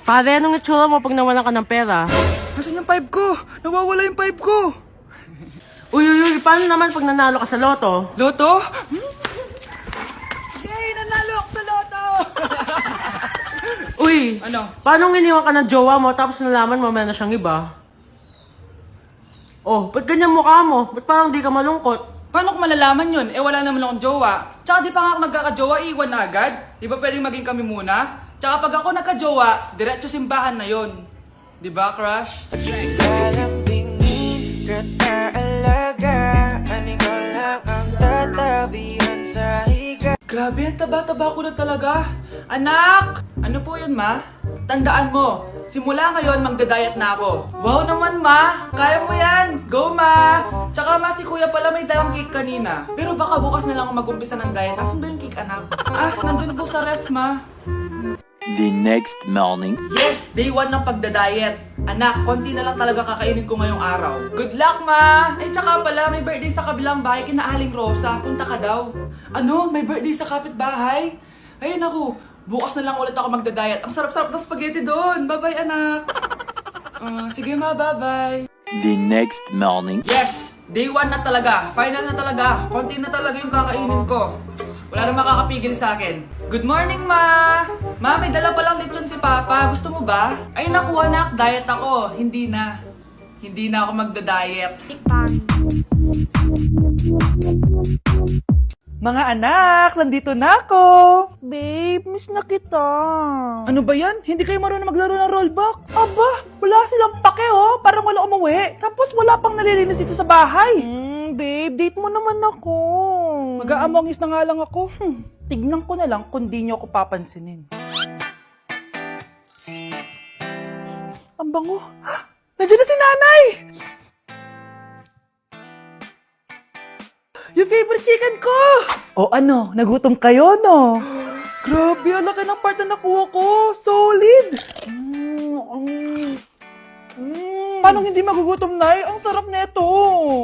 Pare, anong itsura mo pag nawalan ka ng pera? Nasaan yung 5 ko? Nawawala yung 5 ko. Uy, paano naman pag nanalo ka sa loto? Loto? Yay! Nanalo ako sa loto! Uy, Ano? paano iniwan ka ng jowa mo tapos nalaman mo meron na siyang iba? Oh, ba't ganyan mukha mo? Ba't parang di ka malungkot? Paano ko malalaman yun? Eh wala naman akong jowa. Tsaka di pa nga ako nagkakajowa, iwan na agad. Di ba pwedeng maging kami muna? Tsaka pag ako nagkajowa, diretso simbahan na yon. Di ba, crush? Kalambingin kita alaga. Ikaw lang ang tatabihan sa higa. Grabe, ang taba-taba ko na talaga. Anak! Ano po yun, ma? Tandaan mo, simula ngayon magdadayat na ako. Wow naman, ma! Kaya mo yan! Go, ma! Tsaka ma, si kuya pala may dalang cake kanina. Pero baka bukas na lang ako mag-umpisa ng diet. Asan ba yung cake, anak? Ah, nandun po sa ref, ma. The next morning. Yes! Day 1 ng pagdadayet. Anak, konti na lang talaga kakainin ko ngayong araw. Good luck, ma! Eh, tsaka pala, may birthday sa kabilang bahay kina Aling Rosa. Punta ka daw. Ano? May birthday sa kapitbahay? Ay, naku. Bukas na lang ulit ako magdadayet. Ang sarap-sarap ng spaghetti doon. Bye-bye, anak. Sige, ma. Bye-bye. The next morning. Yes! Day 1 na talaga. Final na talaga. Konti na talaga yung kakainin ko. Wala na makakapigil sa akin. Good morning, ma! Ma, may dala palang lechon si Papa. Gusto mo ba? Ay, naku, anak. Diet ako. Hindi na. Hindi na ako magda-diet. Mga anak, nandito na ako! Babe, miss na kita. Ano ba yan? Hindi kayo marunong maglaro ng rollbox? Aba, wala silang pake oh. Parang wala umuwi. Tapos wala pang nalilinis dito sa bahay. Babe, date mo naman ako. Mag-aamongis na nga lang ako. Tignan ko na lang kung di niyo ako papansinin. Ang bango. Nandiyan na si nanay! Yung favorite chicken ko! O ano, nagutom kayo, no? Grabe, ang laki ng part na nakuha ko. Solid! Paano hindi magugutom, Nay? Ang sarap neto.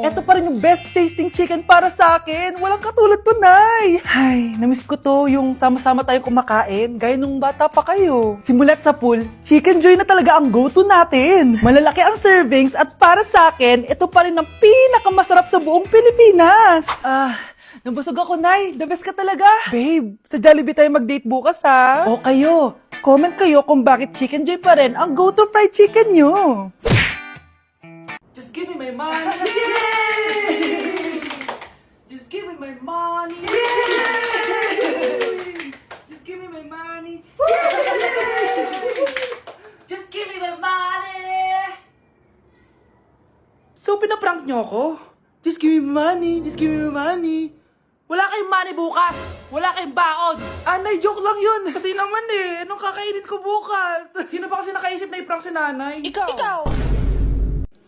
Ito pa rin yung best tasting chicken para sa akin. Walang katulad to, Nay. Ay, namiss ko to yung sama-sama tayong kumakain. Gaya nung bata pa kayo. Simulat sa pool, Chicken Joy na talaga ang go-to natin. Malalaki ang servings at para sa akin, ito pa rin ang pinakamasarap sa buong Pilipinas. Nabusog ako, Nay. The best ka talaga. Babe, sa Jollibee tayo mag-date bukas, ha? O kayo. Comment kayo kung bakit Chicken Joy pa rin ang go-to fried chicken nyo. Just give me my money. Yay! Just give me my money. Yay! Just give me my money. Just give me my money. So, pinaprank nyo ako? Just give me money. Just give me my money. Wala kayong money bukas! Wala kayong baon! Anay, joke lang yun! Kasi naman anong kakainin ko bukas? Sino ba kasi nakaisip na i-prank si nanay? Ikaw!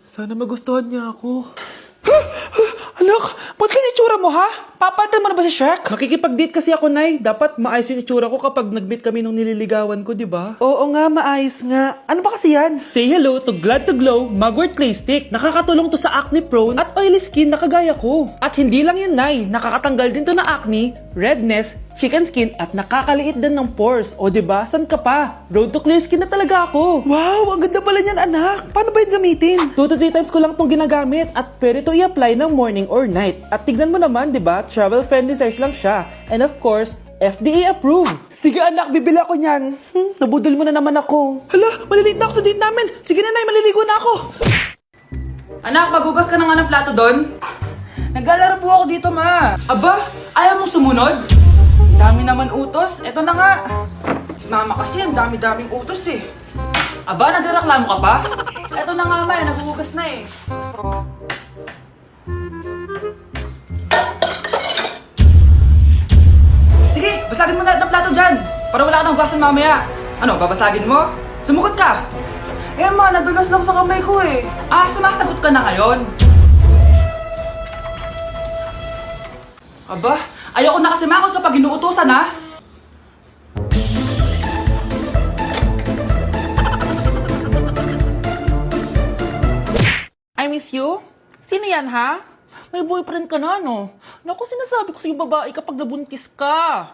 Sana magustuhan niya ako. Anak, ba't ganyan itsura mo, ha? Papalitan mo na ba si Shrek? Makikipag-date kasi ako, Nay. Dapat maayos yung itsura ko kapag nag-meet kami nung nililigawan ko, di ba? Oo nga, maayos nga. Ano ba kasi yan? Say hello to Glad to Glow Mugwort Clay Stick. Nakakatulong to sa acne-prone at oily skin na kagaya ko. At hindi lang yun, Nay. Nakakatanggal din to na acne, redness, chicken skin at nakakaliit din ng pores. O di ba? San ka pa? Road to clear skin na talaga ako. Wow, ang ganda pala niyan, anak. Paano ba yun gamitin? 2 to 3 times ko lang tong ginagamit at pwede to i-apply ng morning or night. At tignan mo naman, di ba? Travel friendly size lang siya. And of course, FDA approved. Sige anak, bibili ako niyan. Nabudol mo na naman ako. Hala, malilate na ako sa date namin. Sige na, Nay, maliligo na ako. Anak, magugas ka na nga ng plato doon. Naglalaro po ako dito, ma. Aba, ayaw mong sumunod? Dami naman utos. Eto na nga. Si mama kasi, ang dami-daming utos eh. Aba, nagreklamo ka pa? Eto na nga, ma, naguhugas na eh. Sige, basagin mo lahat ng plato dyan. Para wala ka nang hugasan mamaya. Ano, babasagin mo? Sumukot ka. Eh ma, nadulas lang sa kamay ko eh. Sumasagot ka na ngayon. Aba, ayoko na kasi makot kapag inuutosan ha. I miss you? Sino yan ha? May boyfriend ka na no? Naku, sinasabi ko sa'yo babae kapag nabuntis ka.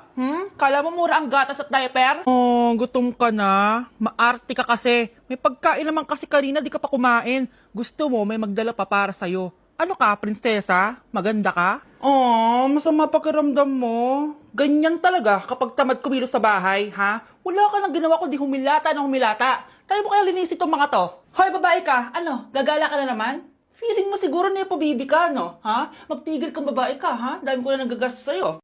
Kala mo mura ang gatas at diaper? Oh, gutom ka na. Maarte ka kasi. May pagkain naman kasi kanina, di ka pa kumain. Gusto mo, may magdala pa para sa'yo. Ano ka, prinsesa? Maganda ka? Oh, masama pakiramdam mo. Ganyan talaga kapag tamad kumilos sa bahay, ha? Wala ka nang ginawa kundi humilata ng humilata. Tayo mo kaya linisin tong mga to. Hoy, babae ka. Ano, gagala ka na naman? Feeling mo siguro na pabibi ka, no? Ha? Magtigil kang babae ka, ha? Dami ko na nagagastos sa'yo.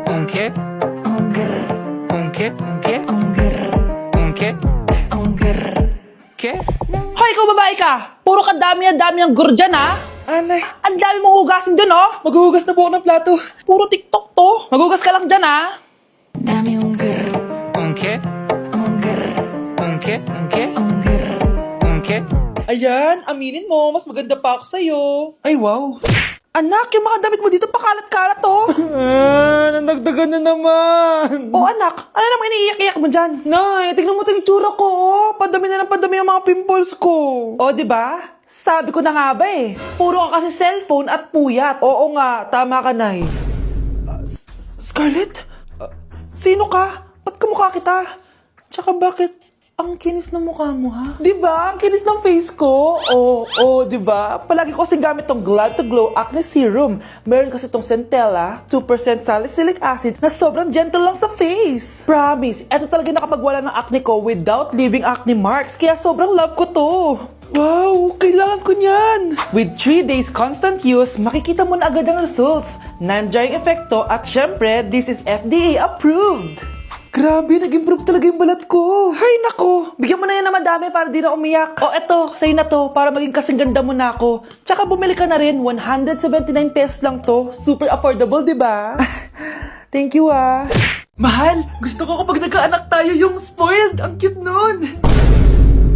Ungke? Ungke? Ungke? Ke? Hoy, ikaw babae ka! Puro ka dami ang gur dyan, ha? Anay. Ang dami mong hugasin dun, oh! Maghuhugas na po ako ng plato. Puro TikTok to. Maghugas ka lang dyan, ha? Dame ungger, Ungke? ungger, Ungke? Ungke? ungger. Ungke? Ayan, aminin mo, mas maganda pa ako sa'yo. Ay, wow. Anak, yung mga damit mo dito pakalat-kalat, oh. Nanagdagan na naman. Oh, anak, ano namang iniiyak-iyak mo dyan? Nay, tignan mo itong itsura ko, oh. Padami na ng padami ang mga pimples ko. Oh, di ba? Sabi ko na nga ba eh. Puro ka kasi cellphone at puyat. Oo nga, tama ka, Nay. Scarlett? Sino ka? Ba't kamukha kita? Tsaka bakit ang kinis ng mukha mo, ha? Di ba? Ang kinis ng face ko. Oo, di ba? Palagi ko kasing gamit tong Glad to Glow Acne Serum. Meron kasi tong Centella, 2% salicylic acid na sobrang gentle lang sa face. Promise, eto talaga nakapagwala ng acne ko without leaving acne marks. Kaya sobrang love ko to. Wow, kailangan ko niyan! With 3 days constant use, makikita mo na agad ang results. Non-drying epekto at syempre, this is FDA approved. Grabe, nag-improve talaga yung balat ko. Hay nako, bigyan mo na yan na madami para di na umiyak. O eto, sa'yo na to, para maging kasing ganda mo na ako. Tsaka bumili ka na rin, 179 pesos lang to. Super affordable, di ba? Thank you, ah. Mahal, gusto ko kapag nagkaanak tayo yung spoiled. Ang cute nun.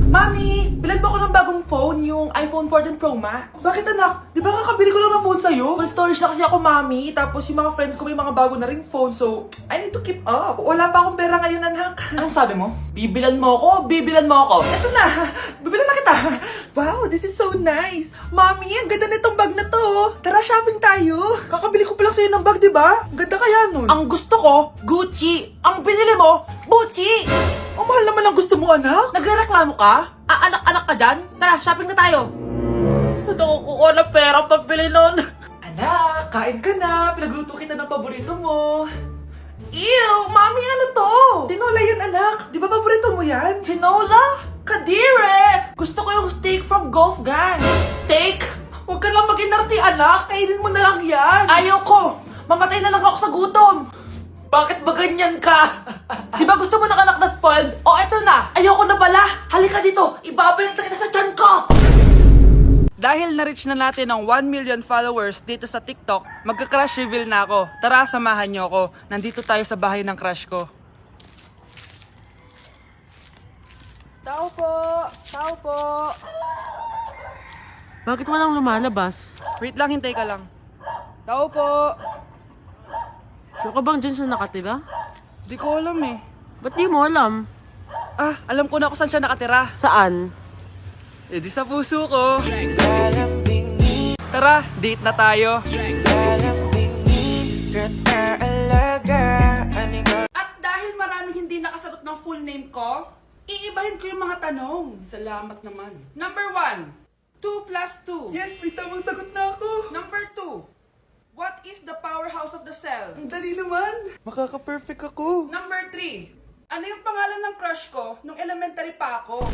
Mami, bilhan mo ako ng bagong phone, yung iPhone 14 Pro Max. Bakit anak? Di ba kakabili ko lang ng phone sa'yo? Full storage na kasi ako, Mami. Tapos yung mga friends ko may mga bago na ring phone, so I need to keep up. Wala pa akong pera ngayon, anak. Anong sabi mo? Bibilan mo ako? Bibilan mo ako? Eto na, bibilan na kita. Wow, this is so nice. Mami, ang ganda nitong bag na to. Tara, shopping tayo. Kakabili ko pa lang sa'yo ng bag, di ba? Ang ganda kaya nun. Ang gusto ko, Gucci. Ang binili mo, Gucci. Ang mahal naman ang gusto mo, anak. Nagreklamo ka? Anak-anak ka dyan? Tara, shopping na tayo. Saan ako kukuha ng pera pambili nun? Anak, kain ka na. Pinagluto kita ng paborito mo. Ew, Mami, ano to? Tinola yun, anak. Di ba paborito mo yan? Tinola? Kadire! Gusto ko yung steak from Golf Gang. Steak? Huwag ka lang mag-inarti, anak. Kainin mo na lang yan. Ayoko. Mamatay na lang ako sa gutom. Bakit ba ganyan ka? Di ba gusto mo ng anak na spoiled? O eto na, ayoko na pala. Halika dito, ibabalot na kita sa tiyan ko. Dahil na-reach na natin ang 1 million followers dito sa TikTok, magka-crush reveal na ako. Tara, samahan niyo ako. Nandito tayo sa bahay ng crush ko. Tao po! Tao po! Bakit walang lumalabas? Wait lang, hintay ka lang. Tao po! Sure ka bang dyan siya nakatira? Di ko alam eh. Ba't di mo alam? Ah, alam ko na kung saan siya nakatira. Saan? Eh di sa puso ko. Tara, date na tayo. At dahil maraming hindi nakasagot ng full name ko, iibahin ko yung mga tanong. Salamat naman. Number 1, 2 plus 2. Yes, may tamang sagot na ako. Number 2, what is the powerhouse of the cell? Ang dali naman. Makaka-perfect ako. Number 3, ano yung pangalan ng crush ko nung elementary pa ako?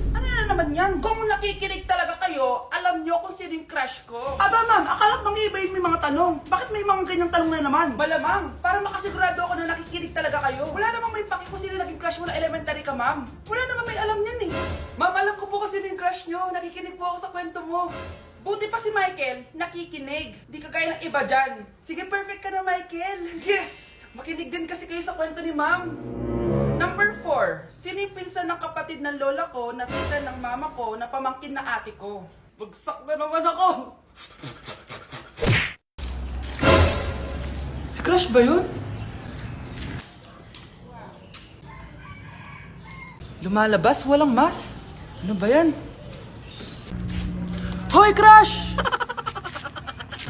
Ano na naman yan? Kung nakikinig talaga kayo, alam nyo kung sino yung crush ko. Aba ma'am, akala bang iibahin may mga tanong? Bakit may mga ganyang tanong na naman? Malamang, para makasigurado ako na nakikinig talaga kayo. Wala namang may paki kung sino naging crush mo na elementary ka, ma'am. Wala namang may alam yan eh. Ma'am, alam ko po kasi yung crush nyo. Nakikinig po ako sa kwento mo. Buti pa si Michael, nakikinig. Di kagaya ng iba dyan. Sige, perfect ka na, Michael. Yes! Makinig din kasi kayo sa kwento ni ma'am. Number 4, sino yung pinsan ng kapatid ng lola ko na tita ng mama ko na pamangkin na ate ko? Bagsak na naman ako! Si Crush ba yun? Lumalabas, walang mask. Ano ba yan? Hoy, Crush!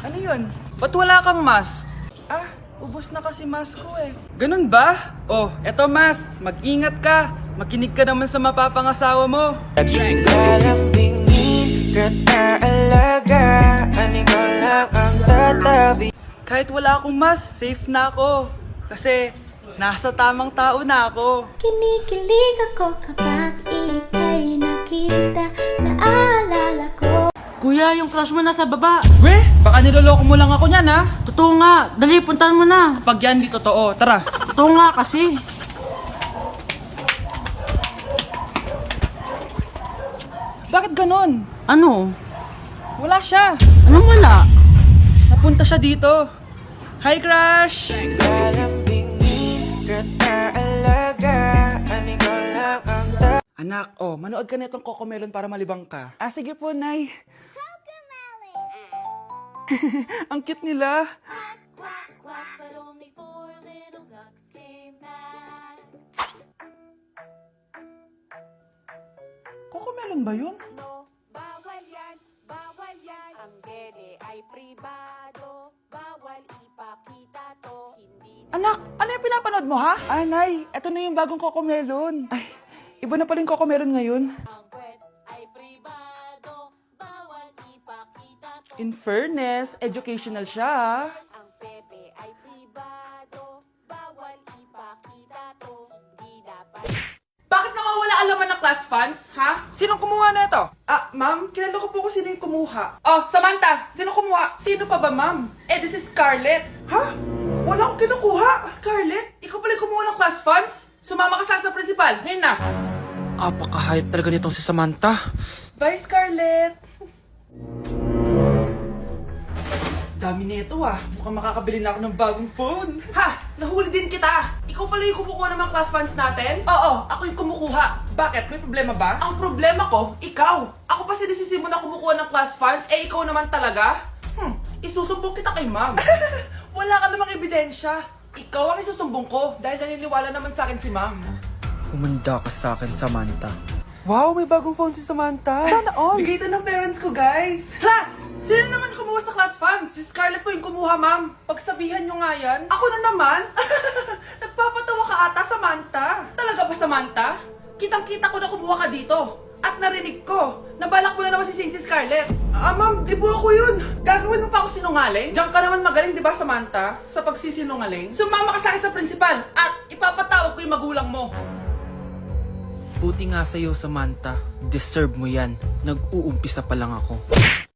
Ano yun? Ba't wala kang mask? Ah, ubos na kasi mask ko eh. Ganun ba? Oh, eto mask. Mag-ingat ka. Makinig ka naman sa mapapangasawa mo. Lalambingin ka't aalaga An ikaw lang ang tatabi. Kahit wala akong mask, safe na ako. Kasi nasa tamang tao na ako. Kinikilig ako kapag ika'y nakita. Naalala ko. Kuya, yung crush mo nasa baba. Weh, baka niloloko mo lang ako niyan ha. Totoo nga. Dali, puntahan mo na. Pag yan di totoo, tara. Totoo nga kasi. Bakit ganon? Ano? Wala siya. Anong wala? Napunta siya dito. Hi, Crush! Lalambingin ka't aalaga An ikaw lang ang tatabi. Anak, oh, manood ka na itong Cocomelon para malibang ka. Ah, sige po, Nay. Ang cute nila. Cocomelon ba yun? Bawal yan, bawal yan. Ang dede ay pribado. Bawal ipakita to. Hindi Anak, ano yung pinapanood mo, ha? Ah, Nay, eto na yung bagong Cocomelon. Ay, iba na pala yung Cocomelon ngayon. ang kwet ay pribado. Bawal ipakita to. In fairness, educational siya, ha? Ang pepe ay pribado. Bawal ipakita to. Hindi dapat. Bakit nawawala alaman ng class funds, ha? Sinong kumuha na ito? Ah, ma'am, kilala ko po kung sino yung kumuha. Oh, Samantha, sino kumuha? Sino pa ba, ma'am? Eh, this is Scarlett. Ha? Wala akong kinukuha. Scarlett? Ikaw pala yung kumuha ng class funds? Sumama ka sa principal. Ngayon na. Apaka-hype talaga nitong si Samantha. Bye, Scarlett. Dami nito ah. Mukhang makakabili na ako ng bagong phone. Ha! Nahuli din kita! Ikaw pala yung kumukuha ng mga class funds natin? Oo, ako yung kumukuha. Bakit? May problema ba? Ang problema ko, ikaw. Ako pa sinisisi mo na kumukuha ng class funds, eh ikaw naman talaga? Isusumbong kita kay ma'am. Wala ka namang ebidensya. Ikaw ang isusumbong ko dahil naniniwala naman sa akin si ma'am. Humanda ka sa akin, Samantha. Wow, may bagong phone si Samantha. Sana all. Bigay ito ng parents ko, guys. Class! Sino naman kumuha sa class funds? Si Scarlett po yung kumuha, ma'am. Pagsabihan nyo nga yan. Ako na naman? Nagpapatawa ka ata, Samantha. Talaga ba, Samantha? Kitang-kita ko na kumuha ka dito. At narinig ko, nabalak mo na naman si Scarlett. Ah, ma'am, di po ako yun. Gagawin mo pa ako sinungaling? Diyan ka naman magaling, di ba, Samantha? Sa pagsisinungaling? Sumama ka sa akin sa principal at ipapatawag ko yung magulang mo. Buti nga sa'yo, Samantha. Deserve mo yan. Nag-uumpisa pa lang ako.